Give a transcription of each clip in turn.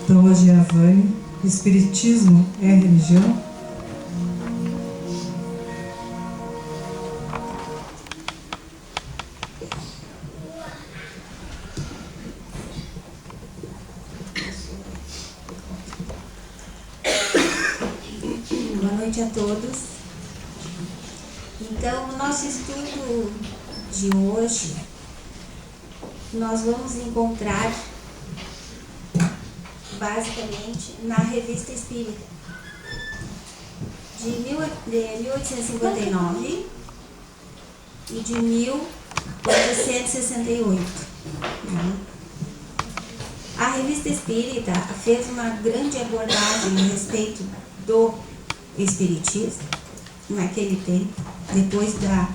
Dona Giavani, Espiritismo é religião? Boa noite a todos. Então, no nosso estudo de hoje, nós vamos encontrar basicamente na Revista Espírita de 1859 e de 1868. A Revista Espírita fez uma grande abordagem a respeito do Espiritismo naquele tempo, depois da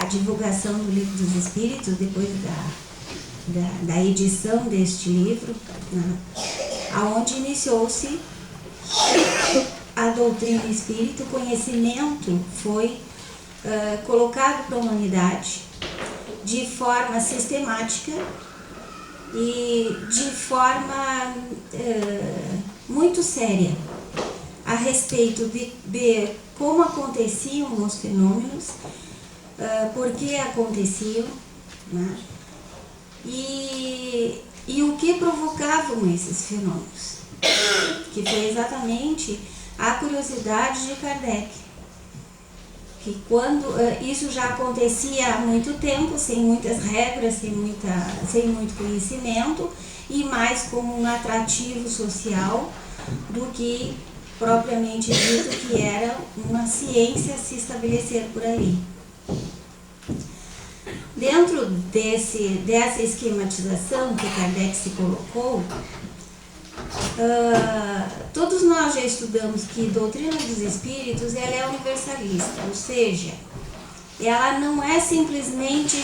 divulgação do Livro dos Espíritos, depois da edição deste livro, né, aonde iniciou-se a doutrina espírita. O conhecimento foi colocado para a humanidade de forma sistemática e de forma muito séria a respeito de como aconteciam os fenômenos, por que aconteciam, né? E o que provocavam esses fenômenos, que foi exatamente a curiosidade de Kardec, que quando isso já acontecia há muito tempo, sem muitas regras, sem muito conhecimento, e mais como um atrativo social do que propriamente dito que era uma ciência a se estabelecer por aí. Dentro dessa esquematização que Kardec se colocou, todos nós já estudamos que a doutrina dos espíritos ela é universalista, ou seja, ela não é simplesmente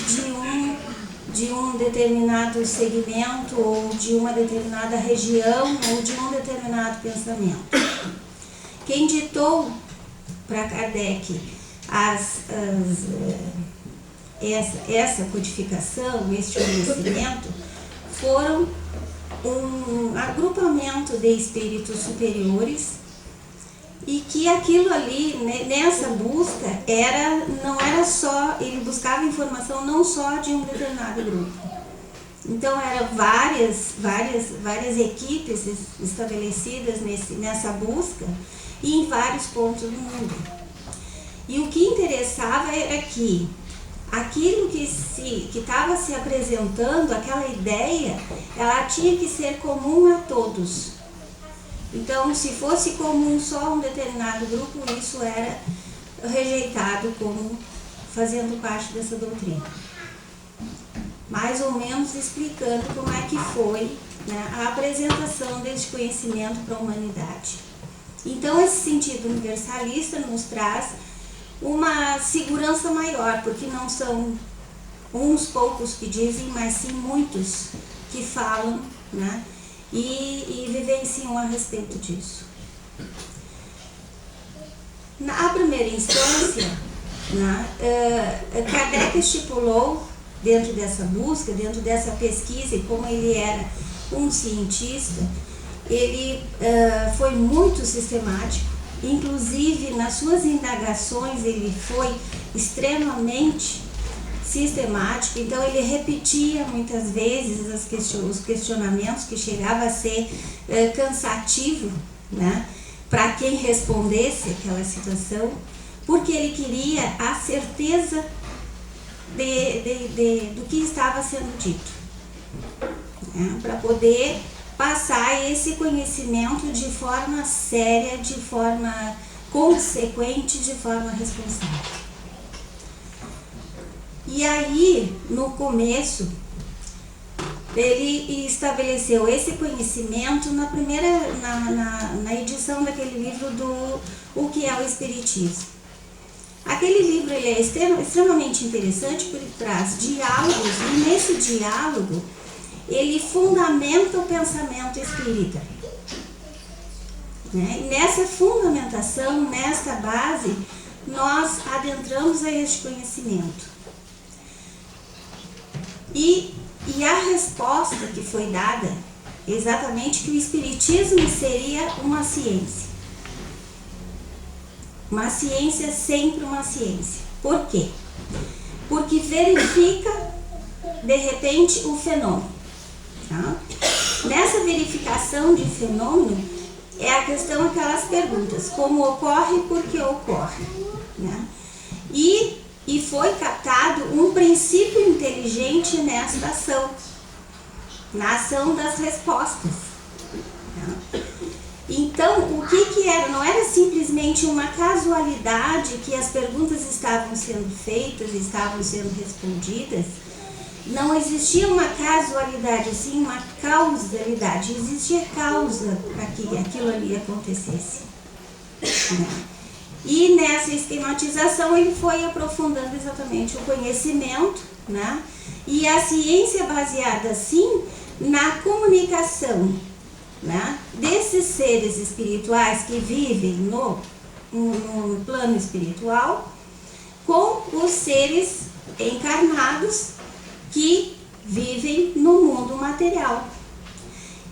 de um determinado segmento ou de uma determinada região ou de um determinado pensamento. Quem ditou para Kardec essa codificação, este conhecimento, foram um agrupamento de espíritos superiores, e que aquilo ali, nessa busca, não era só, ele buscava informação não só de um determinado grupo. Então eram várias equipes estabelecidas nessa busca e em vários pontos do mundo. E o que interessava era que aquilo que estava se apresentando, aquela ideia, ela tinha que ser comum a todos. Então, se fosse comum só a um determinado grupo, isso era rejeitado como fazendo parte dessa doutrina. Mais ou menos explicando como é que foi, né, a apresentação desse conhecimento para a humanidade. Então, esse sentido universalista nos traz uma segurança maior, porque não são uns poucos que dizem, mas sim muitos que falam, né, e vivenciam a respeito disso. Na primeira instância, né, Kardec estipulou, dentro dessa busca, dentro dessa pesquisa, e como ele era um cientista, ele foi muito sistemático. Inclusive, nas suas indagações, ele foi extremamente sistemático. Então, ele repetia muitas vezes os questionamentos, que chegava a ser cansativo, né, para quem respondesse aquela situação, porque ele queria a certeza do que estava sendo dito, né, para poder passar esse conhecimento de forma séria, de forma consequente, de forma responsável. E aí, no começo, ele estabeleceu esse conhecimento na edição daquele livro do O que é o Espiritismo. Aquele livro ele é extremamente interessante porque ele traz diálogos, e nesse diálogo ele fundamenta o pensamento espírita. Né? E nessa fundamentação, nessa base, nós adentramos a este conhecimento. E a resposta que foi dada exatamente que o Espiritismo seria uma ciência. Uma ciência é sempre uma ciência. Por quê? Porque verifica, de repente, o fenômeno. Tá? Nessa verificação de fenômeno, é a questão aquelas perguntas, como ocorre e por que ocorre. Né? E foi captado um princípio inteligente nesta ação, na ação das respostas. Tá? Então, o que era? Não era simplesmente uma casualidade que as perguntas estavam sendo feitas, estavam sendo respondidas. Não existia uma casualidade, sim uma causalidade. Existia causa para que aquilo ali acontecesse. E nessa esquematização ele foi aprofundando exatamente o conhecimento, né? E a ciência baseada, sim, na comunicação, né, desses seres espirituais que vivem no plano espiritual com os seres encarnados que vivem no mundo material.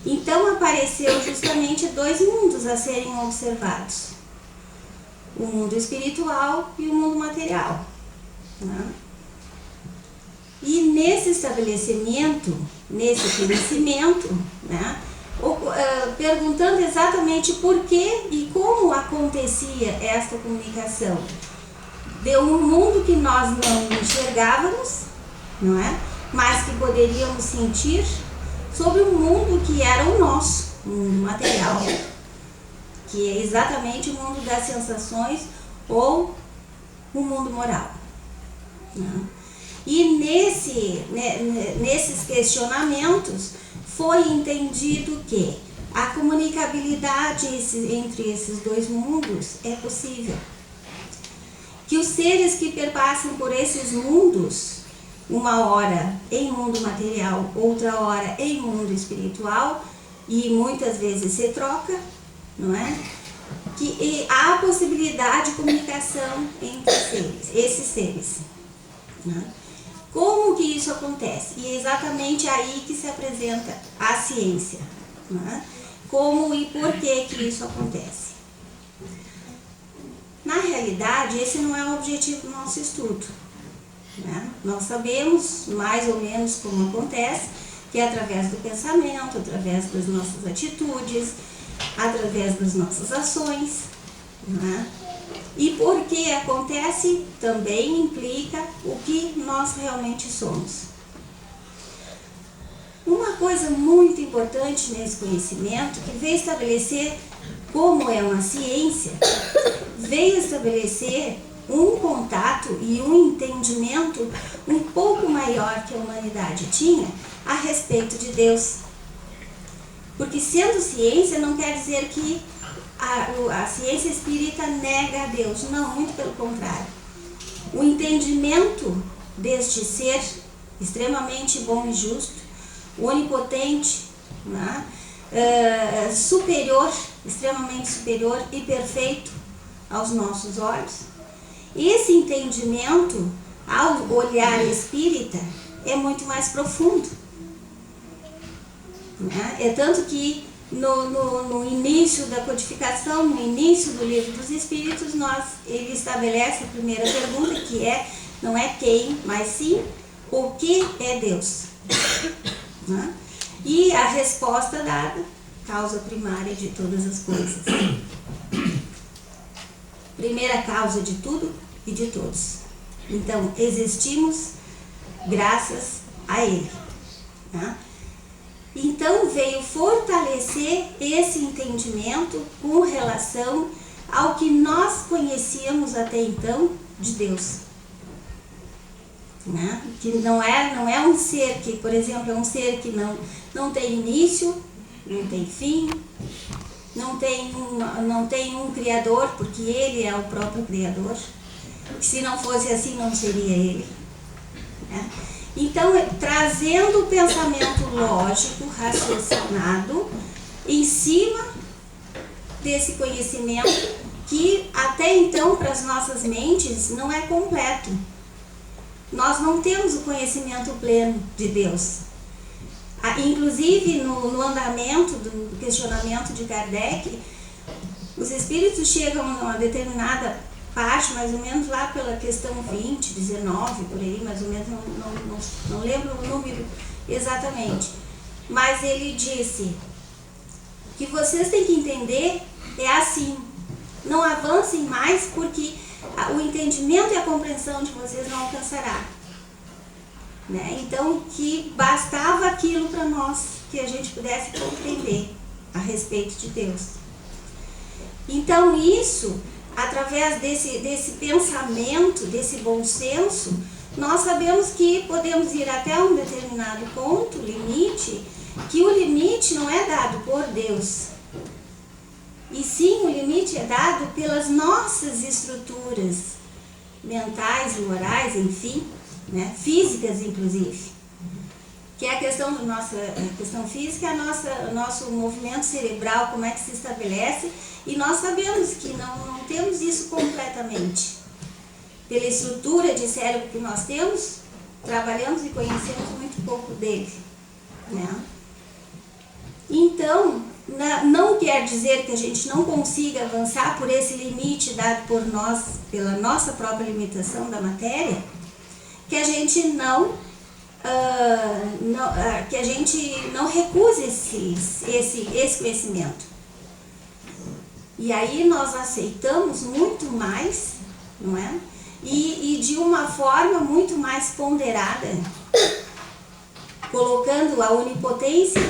Então apareceu justamente dois mundos a serem observados: o mundo espiritual e o mundo material. Né? E nesse estabelecimento, nesse conhecimento, né, perguntando exatamente por que e como acontecia esta comunicação de um mundo que nós não enxergávamos, não é? Mas que poderíamos sentir, sobre um mundo que era o nosso, o mundo material, que é exatamente o mundo das sensações ou o mundo moral. Né? E nesses questionamentos foi entendido que a comunicabilidade entre esses dois mundos é possível. Que os seres que perpassam por esses mundos, uma hora em mundo material, outra hora em mundo espiritual, e muitas vezes se troca, não é? Que há a possibilidade de comunicação entre esses seres. Né? Como que isso acontece? E é exatamente aí que se apresenta a ciência. Né? Como e por que isso acontece? Na realidade, esse não é o objetivo do nosso estudo. Né? Nós sabemos mais ou menos como acontece, que é através do pensamento, através das nossas atitudes, através das nossas ações. Né? E por que acontece também implica o que nós realmente somos. Uma coisa muito importante nesse conhecimento, que veio estabelecer como é uma ciência, veio estabelecer um contato e um entendimento um pouco maior que a humanidade tinha a respeito de Deus. Porque sendo ciência não quer dizer que a ciência espírita nega a Deus, não, muito pelo contrário. O entendimento deste ser extremamente bom e justo, onipotente, né, superior, extremamente superior e perfeito aos nossos olhos, esse entendimento, ao olhar espírita, é muito mais profundo. Né? É tanto que no início da codificação, no início do Livro dos Espíritos, ele estabelece a primeira pergunta, que não é quem, mas sim o que é Deus. Né? E a resposta dada, causa primária de todas as coisas. Primeira causa de tudo e de todos. Então, existimos graças a Ele. Né? Então veio fortalecer esse entendimento com relação ao que nós conhecíamos até então de Deus. Né? Que não é um ser que, por exemplo, é um ser que não tem início, não tem fim, não tem um Criador, porque Ele é o próprio Criador. Se não fosse assim, não seria Ele. Né? Então, trazendo o pensamento lógico, raciocinado, em cima desse conhecimento que até então para as nossas mentes não é completo. Nós não temos o conhecimento pleno de Deus. Inclusive, no andamento do questionamento de Kardec, os espíritos chegam a uma determinada parte, mais ou menos lá pela questão 20, 19, por aí, mais ou menos, não lembro o número exatamente. Mas ele disse que vocês têm que entender, é assim, não avancem mais porque o entendimento e a compreensão de vocês não alcançará. Né? Então, que bastava aquilo para nós, que a gente pudesse compreender a respeito de Deus. Então, isso, através desse pensamento, desse bom senso, nós sabemos que podemos ir até um determinado ponto, limite, que o limite não é dado por Deus, e sim o limite é dado pelas nossas estruturas mentais e morais, enfim, né, físicas inclusive, que é a questão da nossa questão física, nosso movimento cerebral, como é que se estabelece, e nós sabemos que não temos isso completamente. Pela estrutura de cérebro que nós temos, trabalhamos e conhecemos muito pouco dele, né? Então, não quer dizer que a gente não consiga avançar por esse limite dado por nós, pela nossa própria limitação da matéria, que a gente não recuse esse conhecimento. E aí nós aceitamos muito mais, não é? E de uma forma muito mais ponderada, colocando a onipotência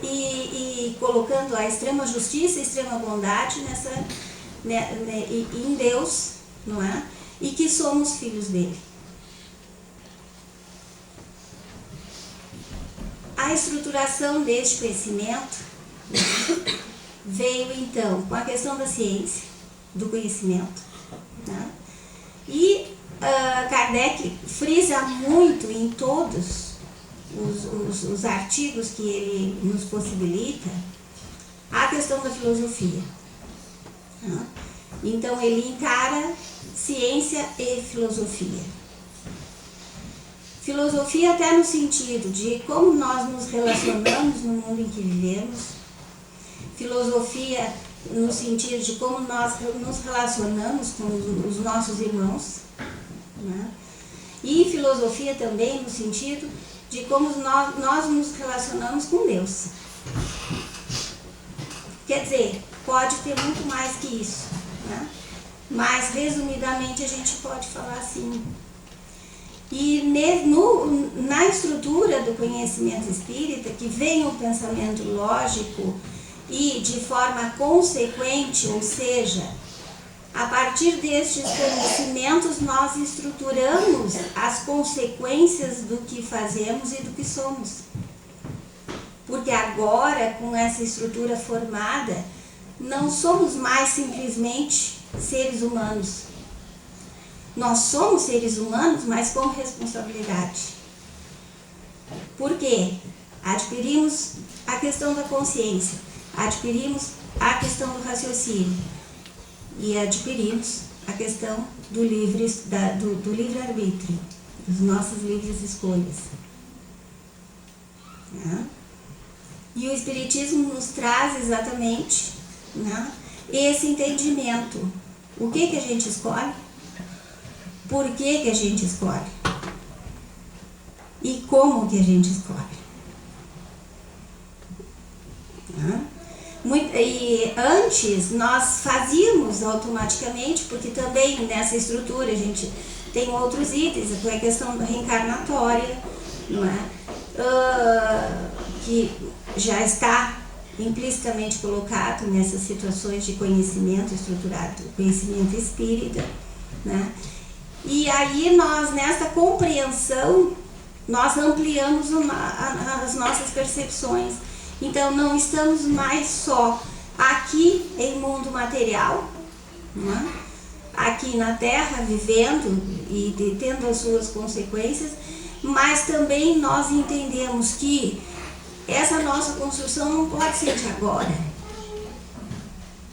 e colocando a extrema justiça e extrema bondade em Deus, não é? E que somos filhos dele. A estruturação deste conhecimento veio então com a questão da ciência, do conhecimento, né? E Kardec frisa muito em todos os artigos que ele nos possibilita a questão da filosofia, né? Então ele encara ciência e filosofia. Filosofia até no sentido de como nós nos relacionamos no mundo em que vivemos. Filosofia no sentido de como nós nos relacionamos com os nossos irmãos, né? E filosofia também no sentido de como nós nos relacionamos com Deus. Quer dizer, pode ter muito mais que isso, né? Mas resumidamente a gente pode falar assim. E na estrutura do conhecimento espírita, que vem o pensamento lógico e de forma consequente, ou seja, a partir destes conhecimentos nós estruturamos as consequências do que fazemos e do que somos. Porque agora, com essa estrutura formada, não somos mais simplesmente seres humanos. Nós somos seres humanos, mas com responsabilidade. Por quê? Adquirimos a questão da consciência, adquirimos a questão do raciocínio e adquirimos a questão do livre-arbítrio, das nossas livres escolhas. Né? E o Espiritismo nos traz exatamente, né, esse entendimento. O que a gente escolhe? Por que a gente escolhe? E como que a gente escolhe? E antes nós fazíamos automaticamente, porque também nessa estrutura a gente tem outros itens, a questão reencarnatória, não é? Que já está implicitamente colocado nessas situações de conhecimento estruturado, conhecimento espírita, né? E aí nós, nessa compreensão, nós ampliamos as nossas percepções. Então não estamos mais só aqui em mundo material, né? Aqui na Terra, vivendo e tendo as suas consequências, mas também nós entendemos que essa nossa construção não pode ser de agora.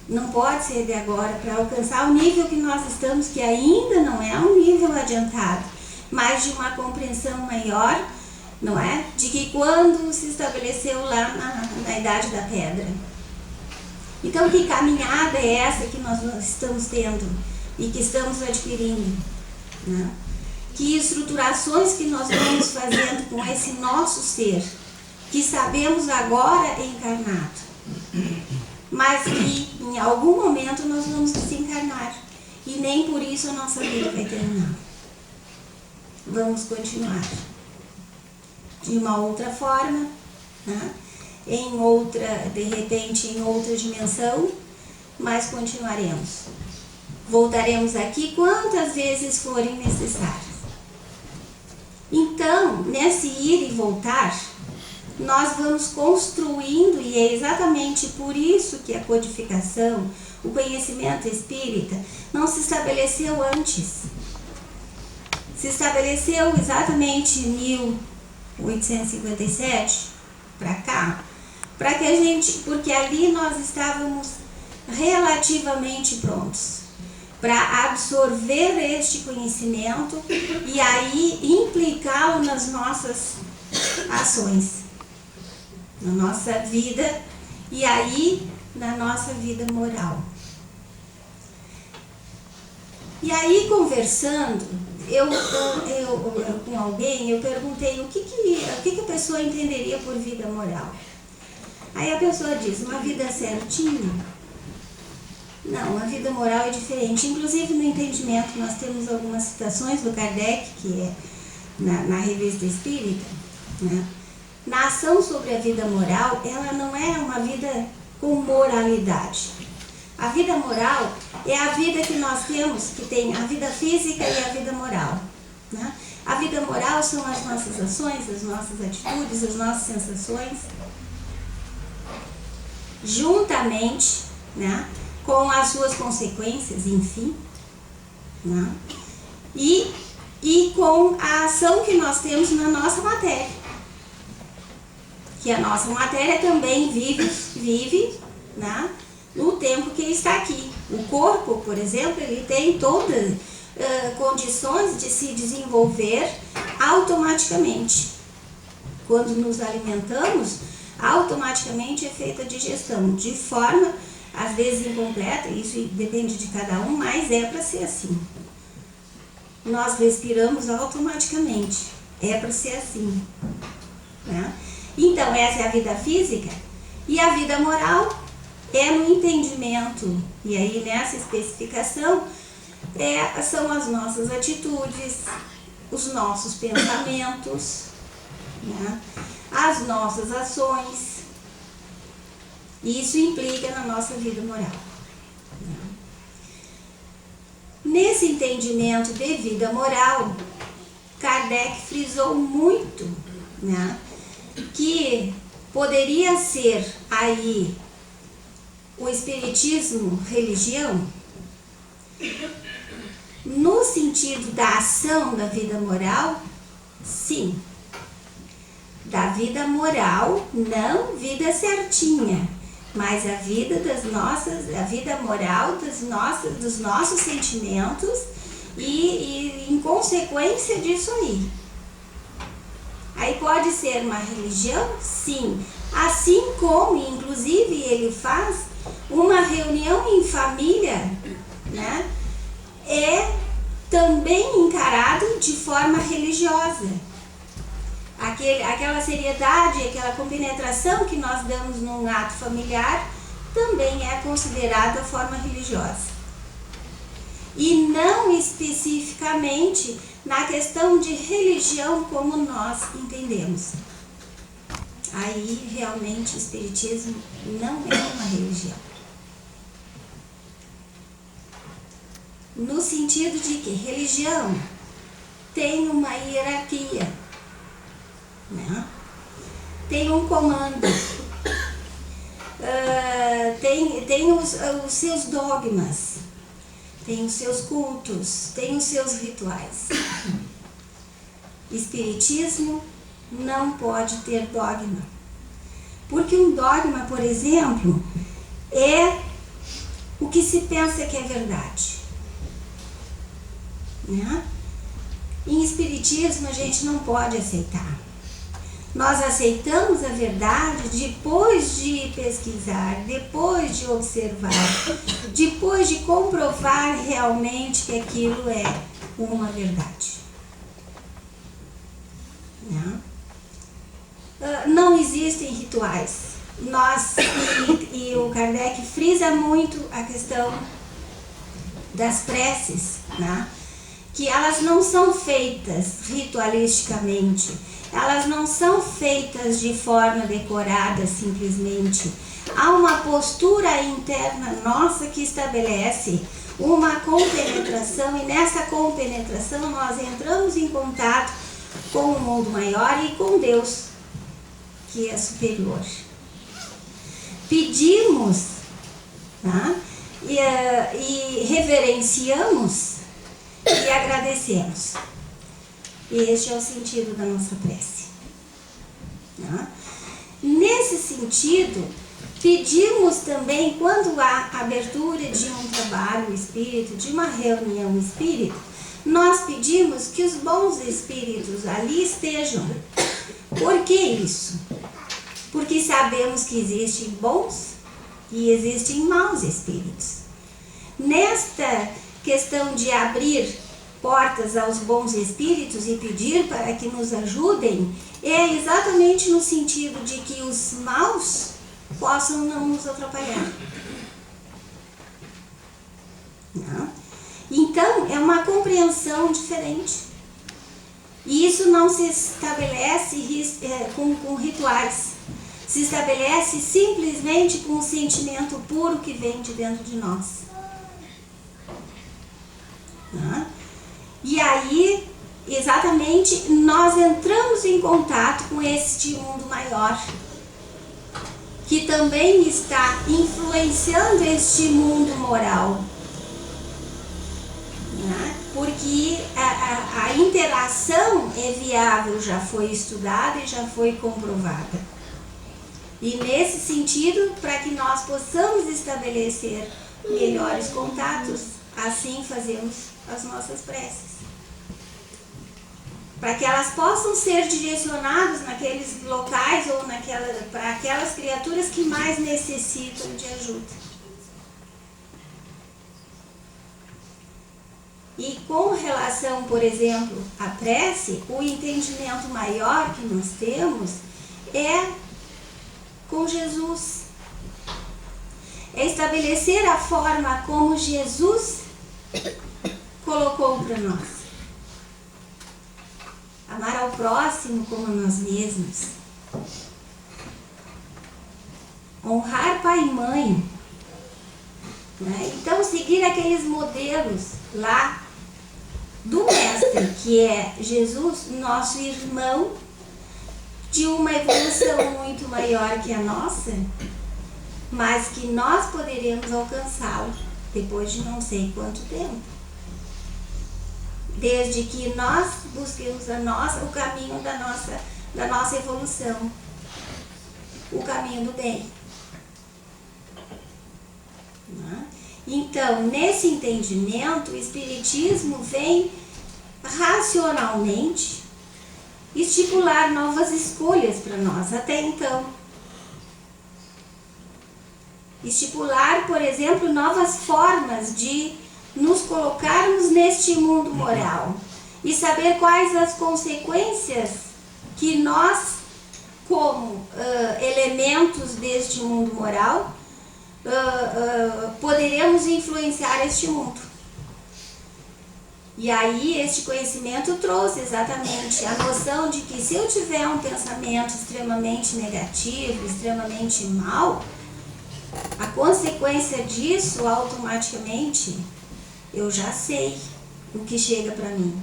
Não pode ser de agora, para alcançar o nível que nós estamos, que ainda não é um nível adiantado, mas de uma compreensão maior não é? De que quando se estabeleceu lá na Idade da Pedra. Então, que caminhada é essa que nós estamos tendo e que estamos adquirindo, né? Que estruturações que nós vamos fazendo com esse nosso ser, que sabemos agora encarnado, mas que em algum momento nós vamos desencarnar e nem por isso a nossa vida vai terminar. Vamos continuar de uma outra forma, né? Em outra, de repente em outra dimensão, mas continuaremos. Voltaremos aqui quantas vezes forem necessárias. Então, nesse ir e voltar, nós vamos construindo, e é exatamente por isso que a codificação, o conhecimento espírita, não se estabeleceu antes. Se estabeleceu exatamente em 1857 para cá, para que a gente, porque ali nós estávamos relativamente prontos para absorver este conhecimento e aí implicá-lo nas nossas ações, na nossa vida e aí na nossa vida moral. E aí, conversando, eu com alguém, eu perguntei o que a pessoa entenderia por vida moral. Aí a pessoa diz, uma vida certinha? Não, a vida moral é diferente. Inclusive no entendimento nós temos algumas citações do Kardec, que é na Revista Espírita, né? Na ação sobre a vida moral, ela não é uma vida com moralidade. A vida moral é a vida que nós temos, que tem a vida física e a vida moral, né? A vida moral são as nossas ações, as nossas atitudes, as nossas sensações, juntamente, né, com as suas consequências, enfim, né, e com a ação que nós temos na nossa matéria. Que a nossa matéria também vive, né, no tempo que está aqui. O corpo, por exemplo, ele tem todas condições de se desenvolver automaticamente. Quando nos alimentamos, automaticamente é feita a digestão, de forma, às vezes incompleta, isso depende de cada um, mas é para ser assim. Nós respiramos automaticamente, é para ser assim, né? Então, essa é a vida física, e a vida moral é no entendimento, e aí nessa especificação são as nossas atitudes, os nossos pensamentos, né? As nossas ações. Isso implica na nossa vida moral, né? Nesse entendimento de vida moral, Kardec frisou muito, né, que poderia ser aí o espiritismo religião, no sentido da ação da vida moral, sim. Da vida moral, não vida certinha, mas a vida a vida moral dos nossos sentimentos e em consequência disso aí. Aí pode ser uma religião, sim, assim como, inclusive, ele faz uma reunião em família, né, é também encarado de forma religiosa. Aquela seriedade, aquela compenetração que nós damos num ato familiar também é considerada forma religiosa. E não especificamente na questão de religião como nós entendemos. Aí realmente o espiritismo não é uma religião. No sentido de que religião tem uma hierarquia, né? Tem um comando, tem os seus dogmas, tem os seus cultos, tem os seus rituais. Espiritismo não pode ter dogma, porque um dogma, por exemplo, é o que se pensa que é verdade, né? Em espiritismo a gente não pode aceitar. Nós aceitamos a verdade depois de pesquisar, depois de observar, depois de comprovar realmente que aquilo é uma verdade. Não existem rituais. E o Kardec frisa muito a questão das preces, né? Que elas não são feitas ritualisticamente, elas não são feitas de forma decorada simplesmente. Há uma postura interna nossa que estabelece uma compenetração, e nessa compenetração nós entramos em contato com o mundo maior e com Deus, que é superior. Pedimos, tá? E reverenciamos e agradecemos. Este é o sentido da nossa prece. Tá? Nesse sentido, pedimos também, quando há abertura de um trabalho espírita, de uma reunião espírita, nós pedimos que os bons espíritos ali estejam. Por que isso? Porque sabemos que existem bons e existem maus espíritos. Nesta questão de abrir portas aos bons espíritos e pedir para que nos ajudem, é exatamente no sentido de que os maus possam não nos atrapalhar. Não? Então, é uma compreensão diferente. E isso não se estabelece com rituais. Se estabelece simplesmente com um sentimento puro que vem de dentro de nós. Não? E aí, exatamente, nós entramos em contato com este mundo maior, que também está influenciando este mundo moral. Né? Porque a interação é viável, já foi estudada e já foi comprovada. E nesse sentido, para que nós possamos estabelecer melhores contatos, assim fazemos as nossas preces. Para que elas possam ser direcionadas naqueles locais ou para aquelas criaturas que mais necessitam de ajuda. E com relação, por exemplo, à prece, o entendimento maior que nós temos é com Jesus. É estabelecer a forma como Jesus colocou para nós. Amar ao próximo como a nós mesmos. Honrar pai e mãe. Né? Então, seguir aqueles modelos lá do Mestre, que é Jesus, nosso irmão, de uma evolução muito maior que a nossa, mas que nós poderemos alcançá-lo depois de não sei quanto tempo. Desde que nós busquemos o caminho da nossa evolução, o caminho do bem. Então, nesse entendimento, o Espiritismo vem racionalmente estipular novas escolhas para nós, até então. Estipular, por exemplo, novas formas de nos colocarmos neste mundo moral e saber quais as consequências que nós, como elementos deste mundo moral, poderemos influenciar este mundo. E aí este conhecimento trouxe exatamente a noção de que se eu tiver um pensamento extremamente negativo, extremamente mau, a consequência disso automaticamente eu já sei o que chega para mim.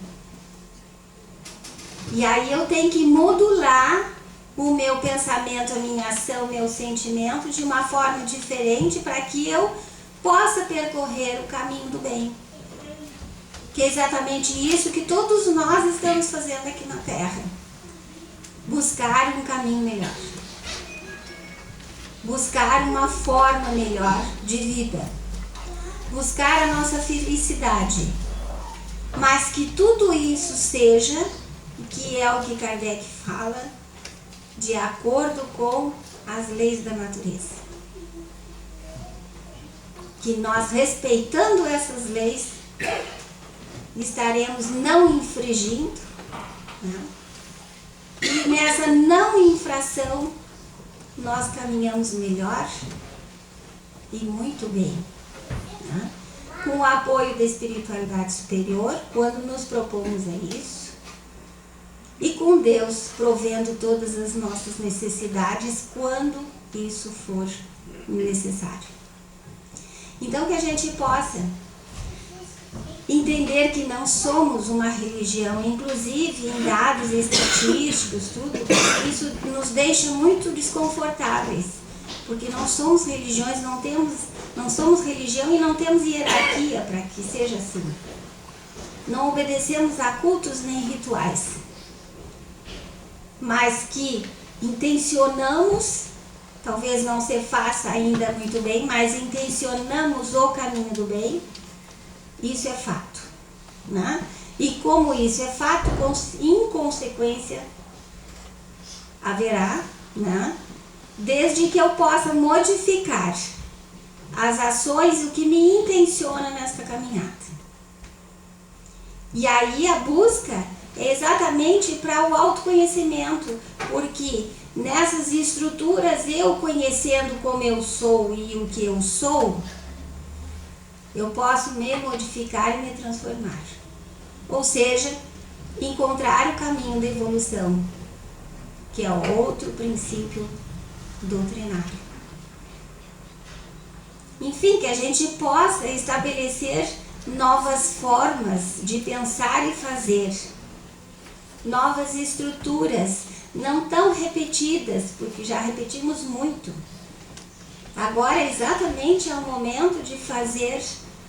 E aí eu tenho que modular o meu pensamento, a minha ação, o meu sentimento de uma forma diferente para que eu possa percorrer o caminho do bem. Que é exatamente isso que todos nós estamos fazendo aqui na Terra. Buscar um caminho melhor. Buscar uma forma melhor de vida. Buscar a nossa felicidade. Mas que tudo isso seja, que é o que Kardec fala, de acordo com as leis da natureza. Que nós, respeitando essas leis, estaremos não infringindo, né? E nessa não infração nós caminhamos melhor e muito bem, né? Com o apoio da espiritualidade superior, quando nos propomos a isso, e com Deus provendo todas as nossas necessidades quando isso for necessário. Então, que a gente possa entender que não somos uma religião, inclusive em dados estatísticos, tudo, isso nos deixa muito desconfortáveis, porque não somos religiões, não somos religião e não temos hierarquia para que seja assim. Não obedecemos a cultos nem rituais, mas que intencionamos, talvez não se faça ainda muito bem, mas intencionamos o caminho do bem. Isso é fato, né? E como isso é fato, em consequência haverá, né? Desde que eu possa modificar as ações, o que me intenciona nesta caminhada. E aí a busca é exatamente para o autoconhecimento, porque nessas estruturas, eu conhecendo como eu sou e o que eu sou, eu posso me modificar e me transformar. Ou seja, encontrar o caminho da evolução, que é outro princípio doutrinário. Enfim, que a gente possa estabelecer novas formas de pensar e fazer, novas estruturas, não tão repetidas, porque já repetimos muito. Agora exatamente é o momento de fazer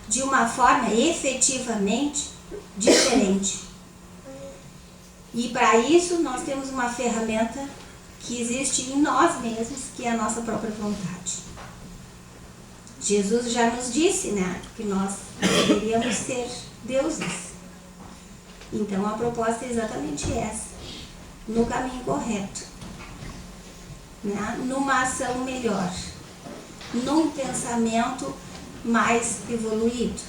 de uma forma efetivamente diferente. E para isso nós temos uma ferramenta que existe em nós mesmos, que é a nossa própria vontade. Jesus já nos disse, né, que nós deveríamos ser deuses. Então a proposta é exatamente essa, no caminho correto, né, numa ação melhor, num pensamento mais evoluído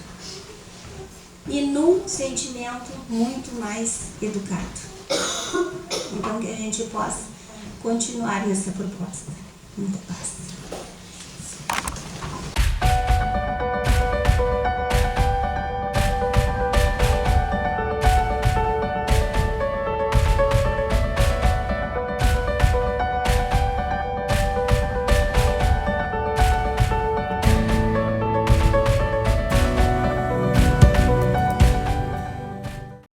e num sentimento muito mais educado. Então que a gente possa continuar nessa proposta. Muita paz.